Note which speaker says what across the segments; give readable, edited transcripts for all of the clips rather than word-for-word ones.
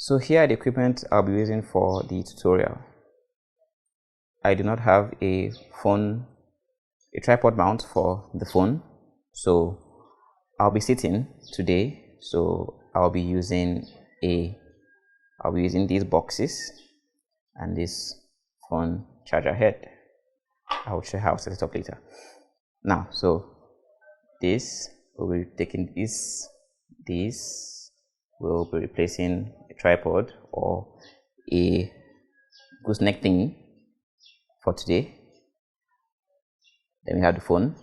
Speaker 1: So here are the equipment I'll be using for the tutorial. I do not have a tripod mount for the phone, so I'll be sitting today. So I'll be using these boxes and this phone charger head. I'll show you how to set it up later. Now, so this will be taking this will be replacing a tripod or a gooseneck thingy for today. Then we have the phone.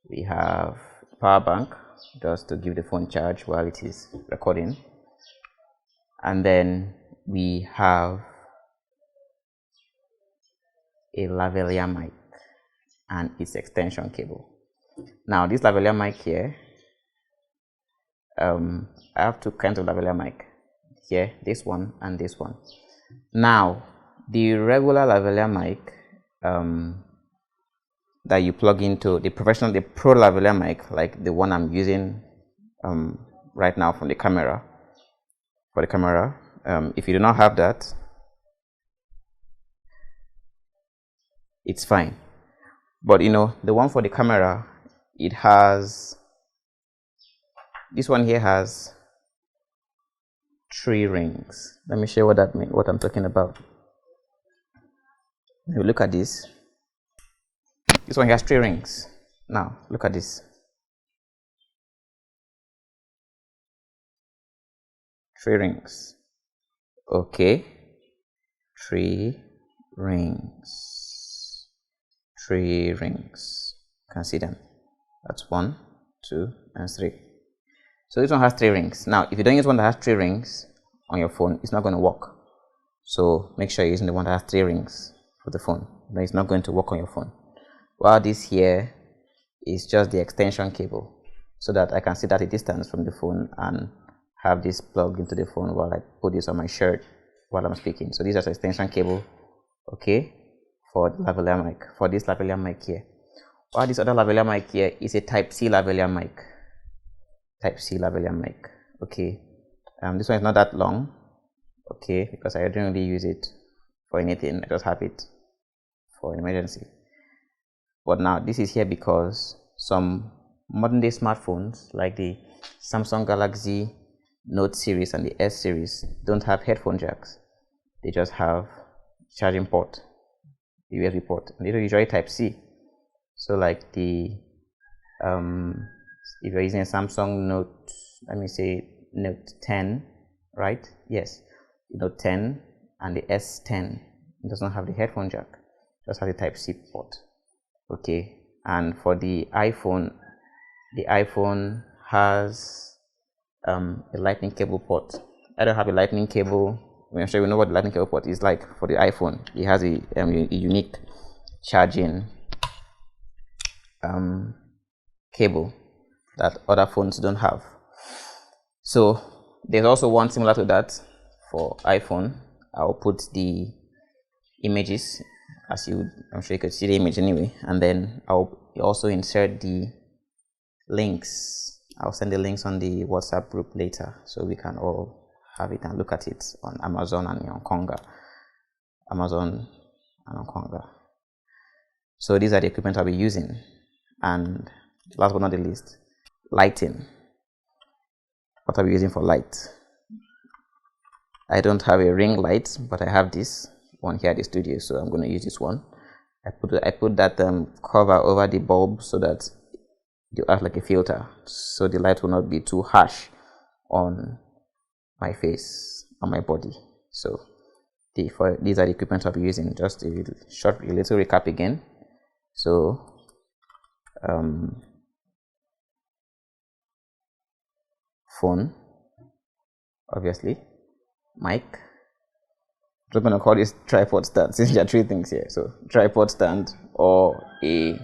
Speaker 1: We have power bank just to give the phone charge while it is recording, and then we have a lavalier mic and its extension cable. Now this lavalier mic here, I have two kinds of lavalier mic here, this one and this one. Now the regular lavalier mic that you plug into the pro lavalier mic, like the one I'm using right now from the camera, if you do not have that, it's fine. But you know, the one for the camera, it has, this one here has 3 rings. Let me show you what that means, what I'm talking about. If you look at this one has 3 rings. Now look at this. 3 rings. Okay, 3 rings. 3 rings. You can see them. That's 1, 2, and 3. So this one has 3 rings. Now, if you don't use one that has 3 rings on your phone, it's not going to work. So make sure you're using the one that has 3 rings for the phone. Then it's not going to work on your phone. While this here is just the extension cable, so that I can sit at a distance from the phone and have this plugged into the phone while I put this on my shirt while I'm speaking. So this is an extension cable, okay, for the lavalier mic, for this lavalier mic here. While this other lavalier mic here is a Type-C lavalier mic. Type-C lavalier mic, okay. This one is not that long, okay, because I don't really use it for anything. I just have it for an emergency. But now this is here because some modern day smartphones like the Samsung Galaxy Note series and the S series don't have headphone jacks. They just have charging port, USB port, and these are usually Type-C. So like the if you're using a Samsung Note, let me say Note 10, right? Yes, Note 10 and the S10, it does not have the headphone jack, just has the Type-C port. Okay, and for the iPhone has a lightning cable port. I don't have a lightning cable. I'm sure you know what the lightning cable port is like for the iPhone. It has a unique charging cable that other phones don't have. So there's also one similar to that for iPhone. I'll put the images, I'm sure you could see the image anyway, and then I'll also insert the links. I'll send the links on the WhatsApp group later, so we can all have it and look at it on Amazon and on Konga. So these are the equipment I'll be using. And last but not the least, lighting. What I'll be using for light. I don't have a ring light, but I have this one here at the studio, so I'm going to use this one. I put that cover over the bulb so that it acts like a filter, so the light will not be too harsh on my face, on my body. So these are the equipment I'll be using. Just a little recap again. So phone, obviously, mic. I'm going to call this tripod stand since there are 3 things here. So tripod stand or a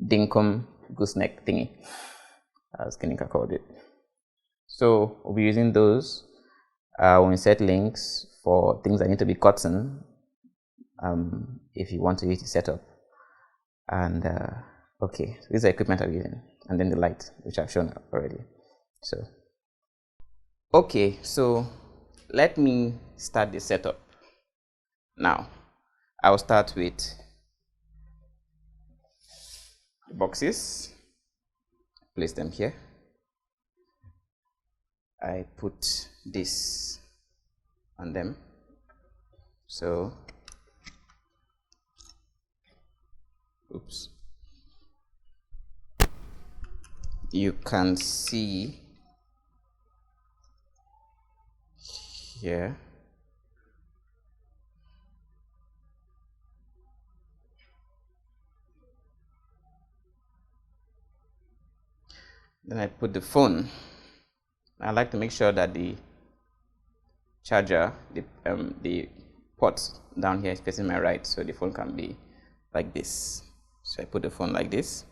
Speaker 1: dinkum gooseneck thingy, as Kenika called it. So we'll be using those. We'll insert links for things that need to be gotten if you want to use the setup. And okay, so this is the equipment I'm using, and then the light, which I've shown already. So Okay, so let me start the setup. Now, I'll start with the boxes, place them here. I put this on them. So, oops. You can see here then I put the phone. I like to make sure that the charger, the port down here is facing my right, so the phone can be like this. So I put the phone like this.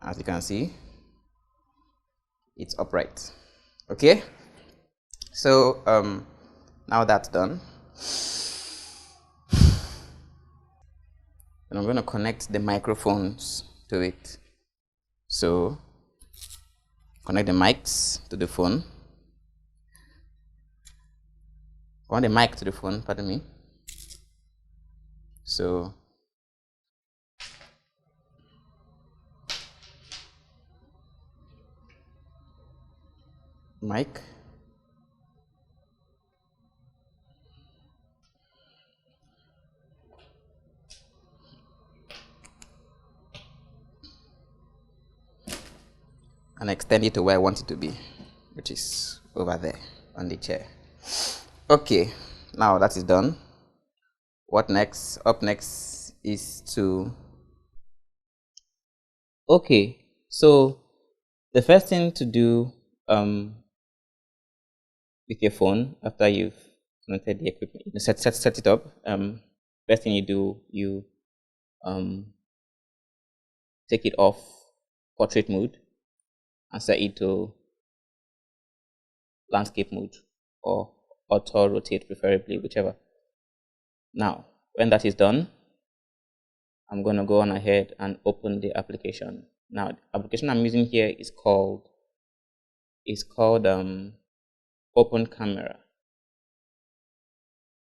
Speaker 1: As you can see, it's upright. Okay, so now that's done, and I'm going to connect the microphones to it. So connect the mics to the phone. I want the mic to the phone, pardon me. So mic, and extend it to where I want it to be, which is over there on the chair. Okay, now that is done. What next? Up next is to, okay, so the first thing to do with your phone after you've connected the equipment, set it up. First thing you do, you take it off portrait mode and set it to landscape mode or auto rotate, preferably, whichever. Now, when that is done, I'm going to go on ahead and open the application. Now, the application I'm using here is called Open Camera.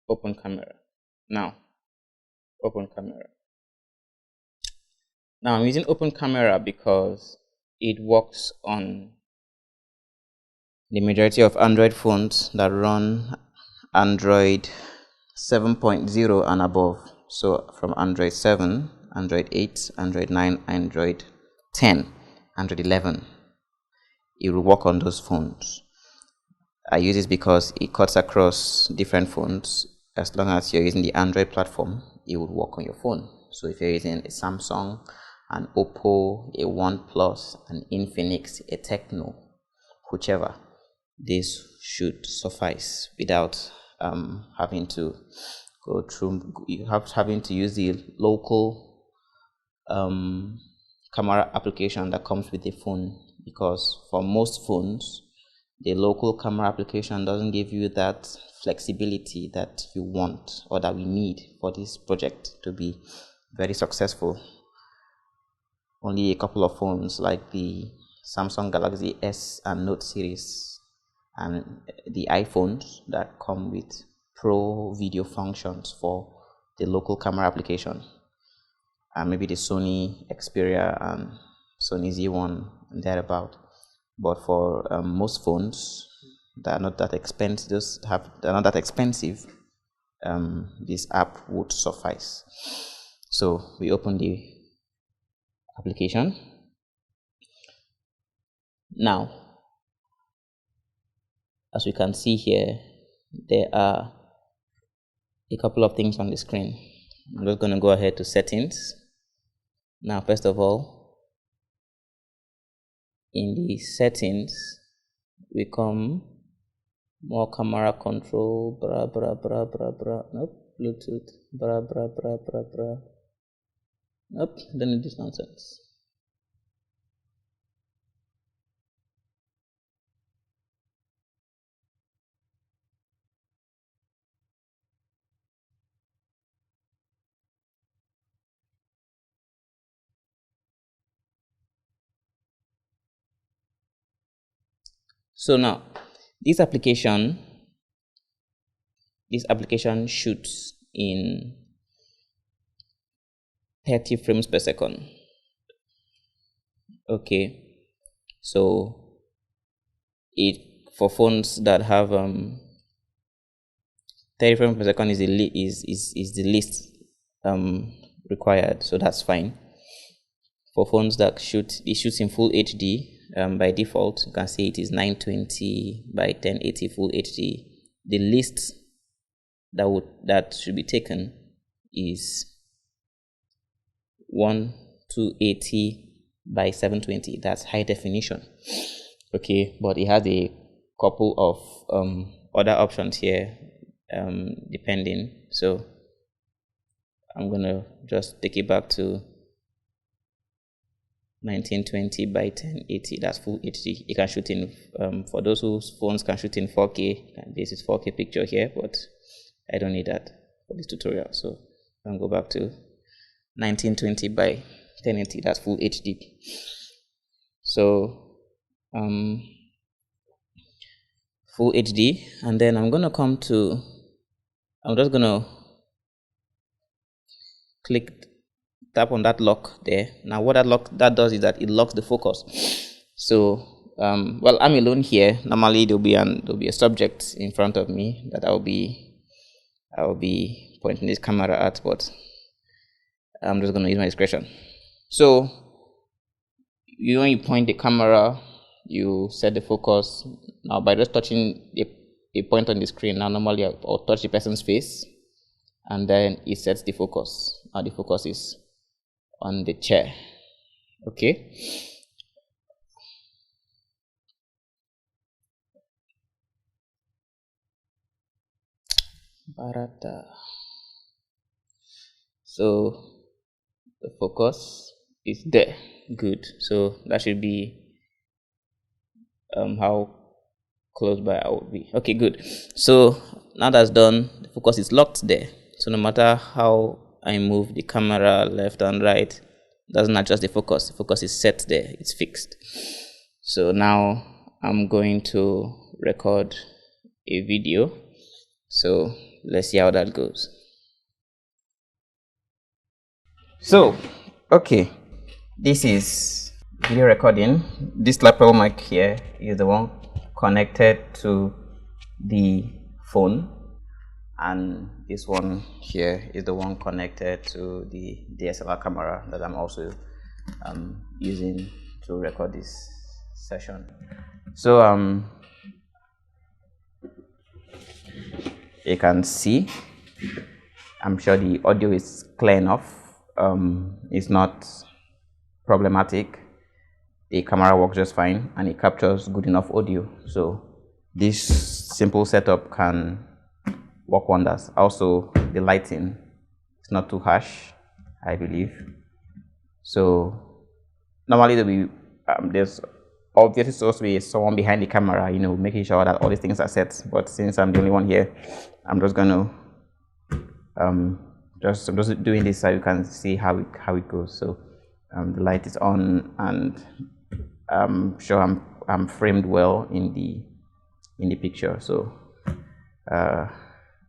Speaker 1: Open Camera. Now, Open Camera. Now, I'm using Open Camera because it works on the majority of Android phones that run Android 7.0 and above. So from Android 7, Android 8, Android 9, Android 10, Android 11, it will work on those phones. I use this because it cuts across different phones. As long as you're using the Android platform, it will work on your phone. So if you're using a Samsung, an Oppo, a OnePlus, an Infinix, a Tecno, whichever, this should suffice without having to go through, having to use the local camera application that comes with the phone, because for most phones the local camera application doesn't give you that flexibility that you want or that we need for this project to be very successful. Only a couple of phones like the Samsung Galaxy S and Note series and the iPhones that come with pro video functions for the local camera application, and maybe the Sony Xperia and Sony Z1 and thereabout. But for most phones that are not that expensive, this app would suffice. So we open the application. Now, as we can see here, there are a couple of things on the screen. I'm just going to go ahead to settings. Now, first of all, in the settings, we come more camera control, nope, Bluetooth, nope, don't need this nonsense. So now this application shoots in 30 frames per second. Okay, so it for phones that have 30 frames per second is the least required, so that's fine. For phones that shoots in full HD, by default you can see it is 920 by 1080 full HD. The least that should be taken is 1280 by 720. That's high definition. Okay, but it has a couple of other options here depending. So I'm gonna just take it back to 1920 by 1080. That's full HD. You can shoot in for those whose phones can shoot in 4K. This is 4K picture here, but I don't need that for this tutorial. So I'm gonna go back to 1920 by 1080. That's full HD. So full HD, and then I'm just gonna tap on that lock there. Now what that does is that it locks the focus. So well, I'm alone here. Normally there'll be a subject in front of me that I'll be pointing this camera at, but I'm just gonna use my discretion. So when you point the camera, you set the focus. Now by just touching a point on the screen, now normally I'll touch the person's face, and then it sets the focus. Now the focus is on the chair. Okay. So the focus is there. Good. So that should be how close by I will be. Okay, good. So now that's done, the focus is locked there. So no matter how I move the camera left and right, it doesn't adjust the focus. The focus is set there, it's fixed. So now I'm going to record a video. So let's see how that goes. So okay, this is video recording. This lapel mic here is the one connected to the phone, and this one here is the one connected to the DSLR camera that I'm also using to record this session. So you can see, I'm sure the audio is clear enough. It's not problematic. The camera works just fine and it captures good enough audio. So this simple setup can work wonders. Also, the lighting is not too harsh, I believe. So normally there's obviously supposed to be someone behind the camera, making sure that all these things are set. But since I'm the only one here, I'm just gonna I'm just doing this so you can see how it goes. So the light is on, and I'm sure I'm framed well in the picture. So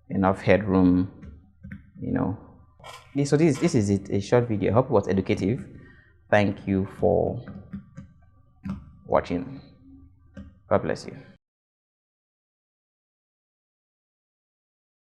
Speaker 1: enough headroom, So this is it, a short video. I hope it was educative. Thank you for watching. God bless you.